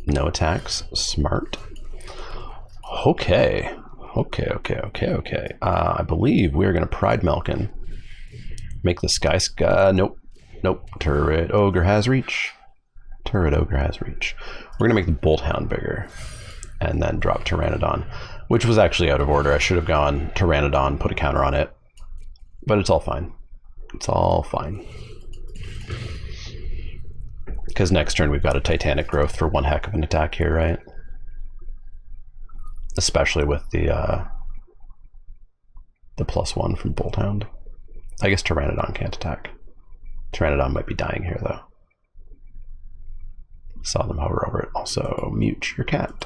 S1: No attacks. Smart. Okay. Okay. I believe we're going to Pride Melkin. Make the Sky. Nope. Turret Ogre has reach. Turret Ogre has reach. We're going to make the Bolthound bigger. And then drop Pteranodon, which was actually out of order. I should have gone Pteranodon, put a counter on it. But it's all fine. It's all fine. Because next turn we've got a Titanic Growth for one heck of an attack here, right? Especially with the +1 from Bolthound. I guess Pteranodon can't attack. Pteranodon might be dying here, though. Saw them hover over it. Also, mute your cat.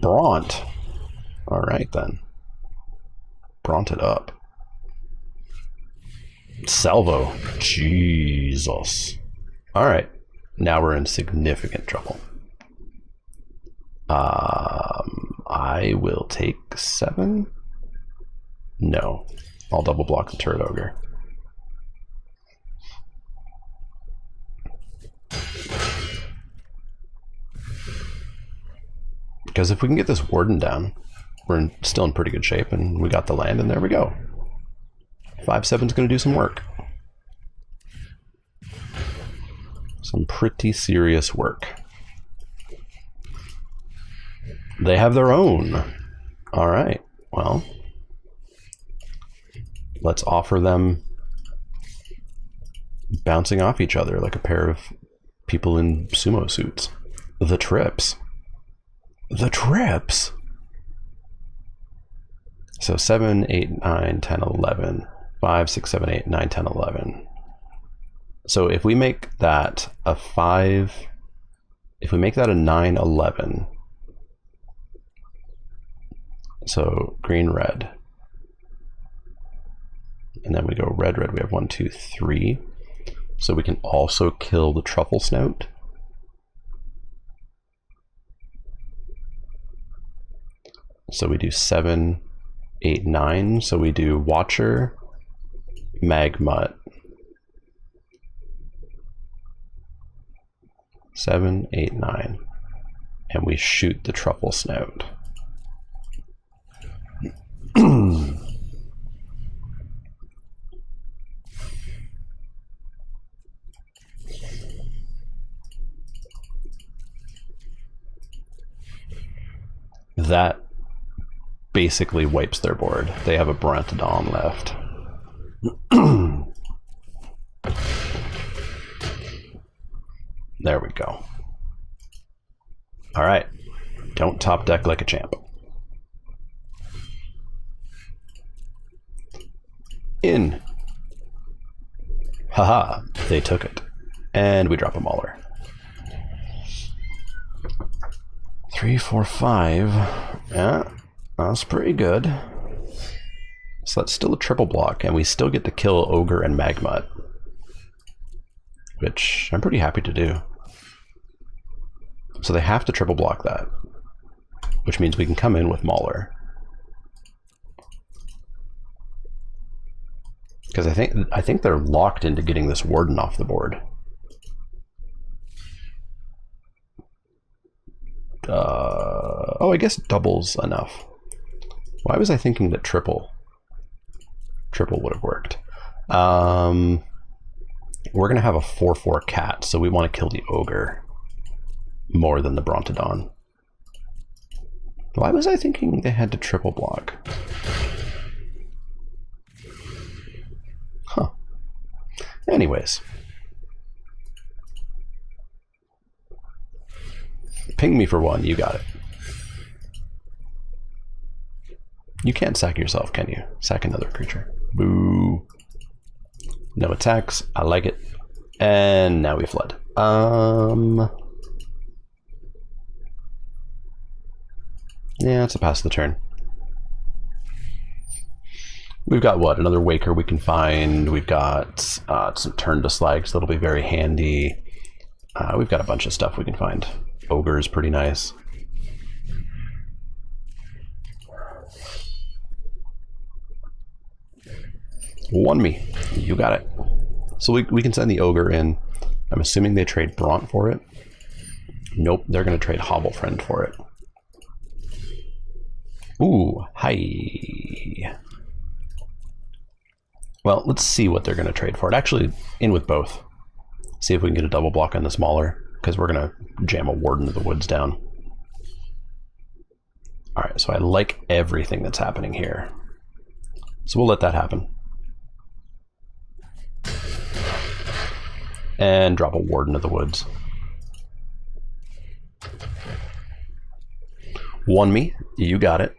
S1: Bront. All right, then. Bront it up. Salvo. Jesus. Alright. Now we're in significant trouble. I will take 7. No. I'll double block the turret ogre. Because if we can get this warden down, we're still in pretty good shape, and we got the land, and there we go. 5/7's going to do some work. Some pretty serious work. They have their own. All right. Well, let's offer them bouncing off each other like a pair of people in sumo suits. The trips. The trips. So 7, 8, 9, 10, 11. 5, 6, 7, 8, 9, 10, 11. So if we make that a 5, if we make that a 9, 11. So green, red. And then we go red, red. We have 1, 2, 3. So we can also kill the truffle snout. So we do 7, 8, 9. So we do Watcher, Magmut. 7, 8, 9. And we shoot the truffle snout. That basically wipes their board. They have a Brontodon left. There we go. All right. Don't top deck like a champ. In. Haha, they took it. And we drop a Mauler. 3, 4, 5. Yeah, that's pretty good. So that's still a triple block, and we still get to kill Ogre and Magmut, which I'm pretty happy to do. So they have to triple block that, which means we can come in with Mauler. Because I think they're locked into getting this Warden off the board. Oh, I guess double's enough. Why was I thinking that triple would have worked? We're gonna have a 4/4 cat, so we want to kill the Ogre more than the Brontodon. Why was I thinking they had to triple block? Huh. Anyways. Ping me for 1, you got it. You can't sack yourself, can you? Sack another creature. Boo. No attacks, I like it. And now we flood. Yeah, it's a pass the turn. We've got what? Another Waker we can find. We've got some turn dislikes that'll be very handy. We've got a bunch of stuff we can find. Ogre is pretty nice. Won me. You got it. So we can send the Ogre in. I'm assuming they trade Bront for it. Nope, they're going to trade Hobblefriend for it. Ooh, hi. Well, let's see what they're going to trade for it. Actually, in with both. See if we can get a double block on the smaller, because we're going to jam a Warden of the Woods down. All right, so I like everything that's happening here. So we'll let that happen. And drop a Warden of the Woods. Won me. You got it.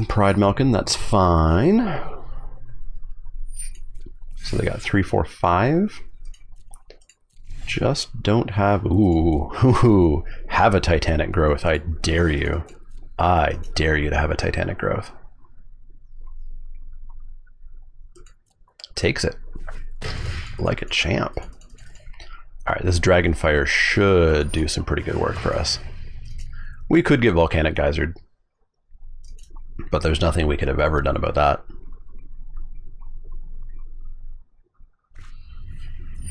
S1: Pride Malkin, that's fine. So they got 3, 4, 5. Just don't have... Ooh. Have a Titanic Growth. I dare you. I dare you to have a Titanic Growth. takes it like a champ. Alright, this Dragonfire should do some pretty good work for us. We could get Volcanic Geysered, but there's nothing we could have ever done about that.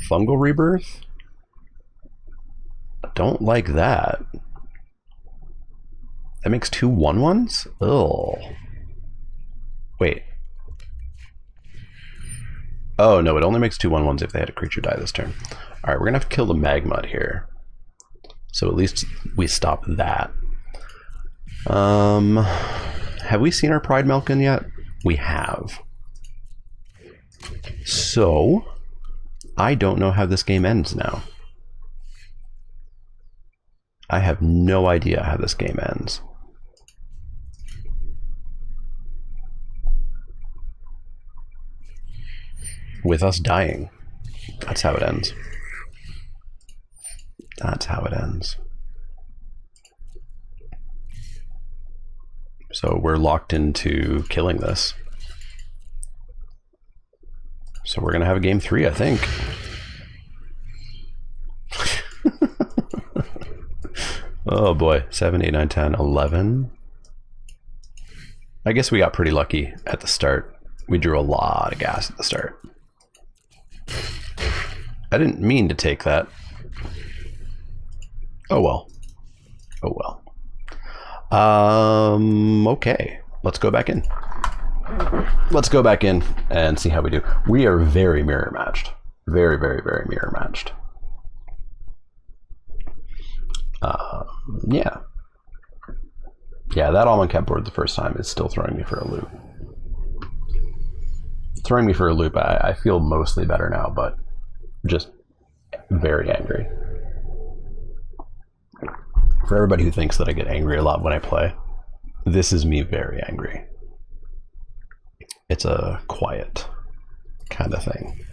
S1: Fungal Rebirth? Don't like that. That makes 2 1/1s? Ugh. Wait. Oh no, it only makes 2 1/1s if they had a creature die this turn. Alright, we're gonna have to kill the Magmut here. So at least we stop that. Have we seen our Pride Malkin yet? We have. So, I don't know how this game ends now. I have no idea how this game ends. With us dying. That's how it ends. That's how it ends. So we're locked into killing this. So we're going to have a game 3, I think. Oh boy, 7, 8, 9, 10, 11. I guess we got pretty lucky at the start. We drew a lot of gas at the start. I didn't mean to take that. Oh well. Oh well. Okay. Let's go back in. Let's go back in and see how we do. We are very mirror matched. Very, very, very mirror matched. Yeah. Yeah, that almond cap board the first time is still throwing me for a loop. Throwing me for a loop. I feel mostly better now, but just very angry. For everybody who thinks that I get angry a lot when I play, this is me very angry. It's a quiet kind of thing.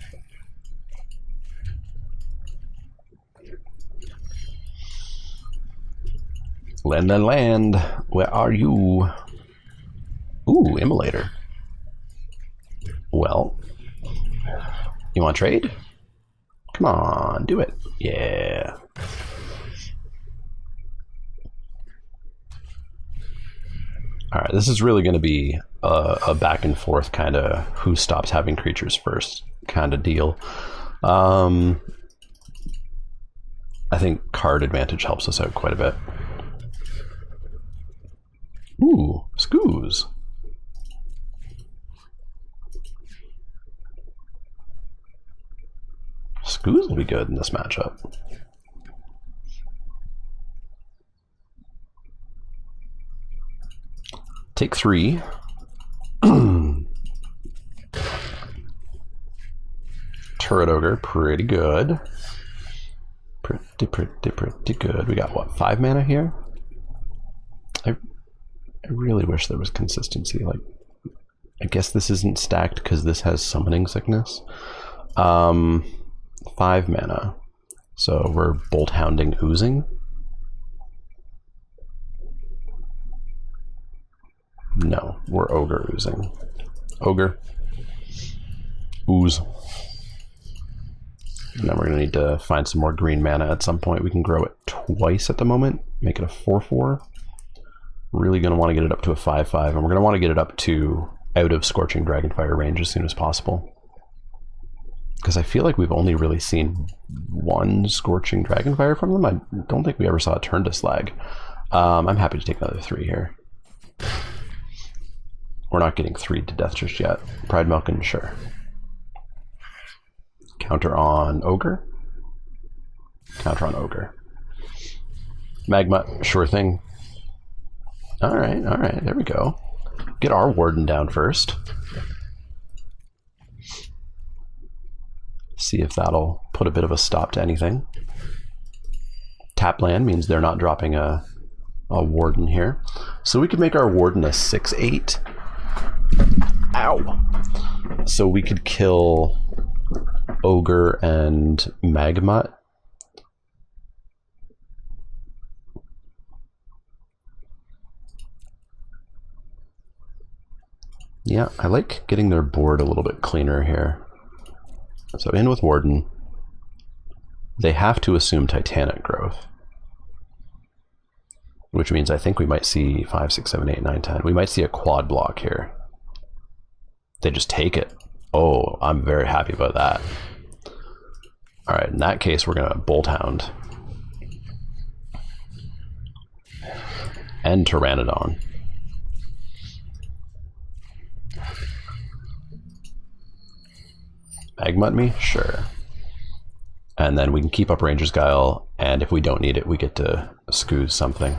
S1: Land and land, where are you? Ooh, Immolator. Well, you want to trade? Come on, do it. Yeah. Alright, this is really going to be a back and forth kind of who stops having creatures first kind of deal. I think card advantage helps us out quite a bit. Ooh, Scoos. Scoos will be good in this matchup. Take 3. Turret Ogre, pretty good. Pretty good. We got what, 5 mana here? I really wish there was consistency. Like, I guess this isn't stacked because this has Summoning Sickness. 5 mana. So we're Bolt Hounding Oozing. No, we're Ogre Oozing. Ogre. Ooze. And then we're going to need to find some more green mana at some point. We can grow it twice at the moment. Make it a 4/4. Really going to want to get it up to a 5/5. And we're going to want to get it up to out of Scorching Dragonfire range as soon as possible. Because I feel like we've only really seen 1 Scorching Dragonfire from them. I don't think we ever saw a turn to Slag. I'm happy to take another 3 here. We're not getting 3 to death just yet. Pride Malkin, sure. Counter on Ogre. Counter on Ogre. Magmut, sure thing. Alright, there we go. Get our Warden down first. See if that'll put a bit of a stop to anything. Tap land means they're not dropping a Warden here. So we could make our Warden a 6/8. Ow! So we could kill Ogre and Magmut. Yeah, I like getting their board a little bit cleaner here. So in with Warden. They have to assume Titanic growth, which means I think we might see 5, 6, 7, 8, 9, 10. We might see a quad block here. They just take it. Oh, I'm very happy about that. All right, in that case, we're going to Bolt Hound and Pteranodon. Magmut me? Sure. And then we can keep up Ranger's Guile, and if we don't need it, we get to Scooze something.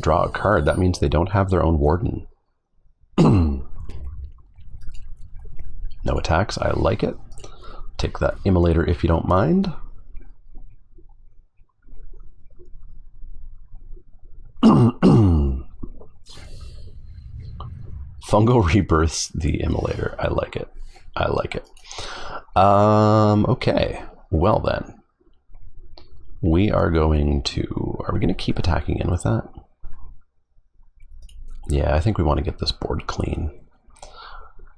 S1: Draw a card. That means they don't have their own Warden. No attacks. I like it. Take that Immolator if you don't mind. Fungal rebirths the Immolator. I like it. I like it. Okay. Well then. We are going to... Are we going to keep attacking in with that? Yeah, I think we want to get this board clean.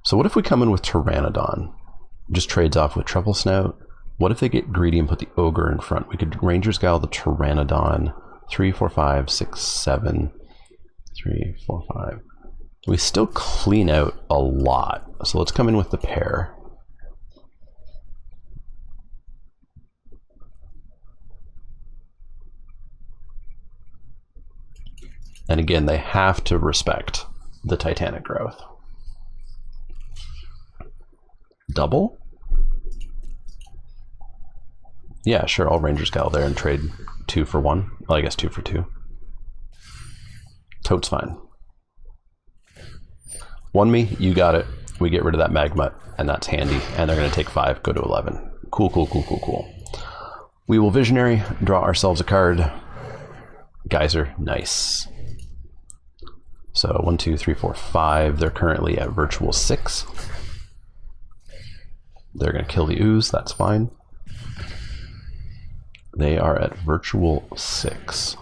S1: So what if we come in with Pteranodon? Just trades off with Truffle Snout. What if they get greedy and put the Ogre in front? We could Ranger's Guile the Pteranodon. 3, 4, 5, 6, 7. 3, 4, 5. We still clean out a lot. So let's come in with the pair. And again, they have to respect the Titanic growth. Double? Yeah, sure, I'll Ranger's Guile there and trade 2 for 1. Well, I guess 2 for 2. Toad's fine. 1 me, you got it. We get rid of that Magmut, and that's handy. And they're going to take 5, go to 11. Cool, cool, cool, cool, cool. We will Visionary, draw ourselves a card. Geyser, nice. So 1, 2, 3, 4, 5. They're currently at virtual 6. They're going to kill the ooze, that's fine. They are at virtual 6.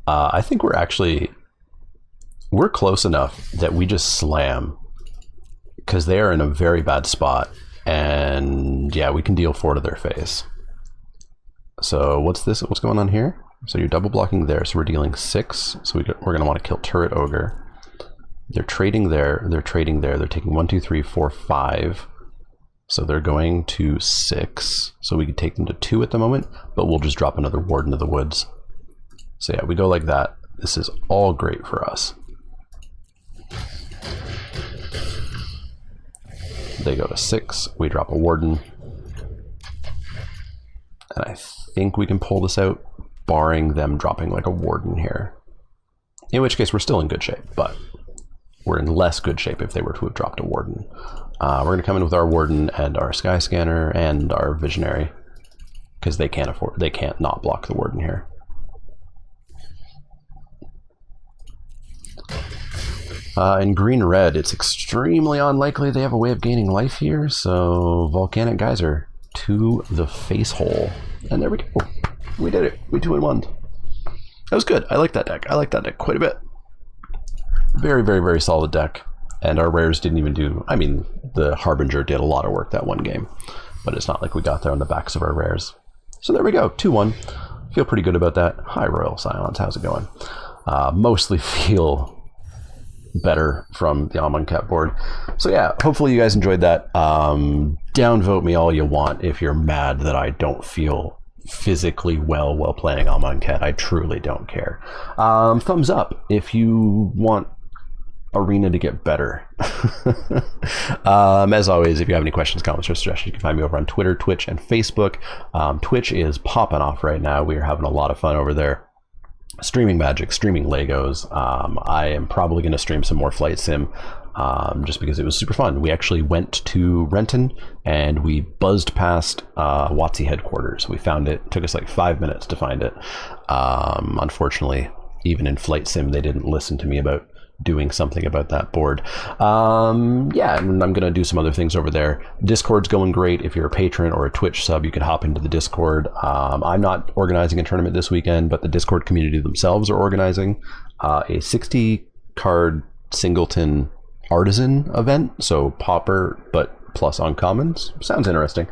S1: I think we're close enough that we just slam, because they are in a very bad spot, and yeah, we can deal 4 to their face. So what's this? What's going on here? So you're double blocking there, so we're dealing 6. So we're going to want to kill Turret Ogre. They're trading there. They're trading there. They're taking 1, 2, 3, 4, 5. So they're going to 6. So we could take them to 2 at the moment, but we'll just drop another Warden of the Woods. So yeah, we go like that. This is all great for us. They go to 6. We drop a Warden. And I think we can pull this out, barring them dropping like a Warden here. In which case we're still in good shape, but we're in less good shape if they were to have dropped a Warden. We're going to come in with our Warden and our Sky Scanner and our Visionary, because they can't not block the Warden here. In green-red, it's extremely unlikely they have a way of gaining life here, so Volcanic Geyser to the face hole. And there we go. We did it. We 2-in-1'd. That was good. I like that deck. I like that deck quite a bit. Very, very, very solid deck. And our rares didn't even do... I mean, the Harbinger did a lot of work that one game, but it's not like we got there on the backs of our rares. So there we go. 2-1. Feel pretty good about that. Hi, Royal Silence. How's it going? Mostly feel better from the Amonkhet board. So yeah, hopefully you guys enjoyed that. Downvote me all you want if you're mad that I don't feel physically while playing Amonkhet. I truly don't care. Thumbs up if you want Arena to get better. As always, if you have any questions, comments, or suggestions, you can find me over on Twitter, Twitch, and Facebook. Twitch is popping off right now. We are having a lot of fun over there. Streaming Magic, streaming Legos. I am probably going to stream some more Flight Sim, just because it was super fun. We actually went to Renton and we buzzed past WotC headquarters. We found it. It took us like 5 minutes to find it. Unfortunately, even in Flight Sim, they didn't listen to me about doing something about that board. Yeah, and I'm going to do some other things over there. Discord's going great. If you're a patron or a Twitch sub, you can hop into the Discord. I'm not organizing a tournament this weekend, but the Discord community themselves are organizing a 60 card singleton artisan event. So pauper, but plus uncommons. Sounds interesting.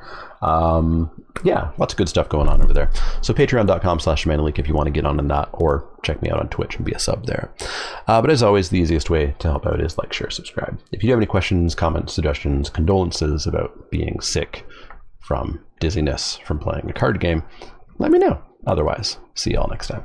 S1: Yeah, lots of good stuff going on over there. So patreon.com/ShamanLeek if you want to get on that, or check me out on Twitch and be a sub there. But as always, the easiest way to help out is like, share, subscribe. If you do have any questions, comments, suggestions, condolences about being sick from dizziness from playing a card game, let me know. Otherwise, see y'all next time.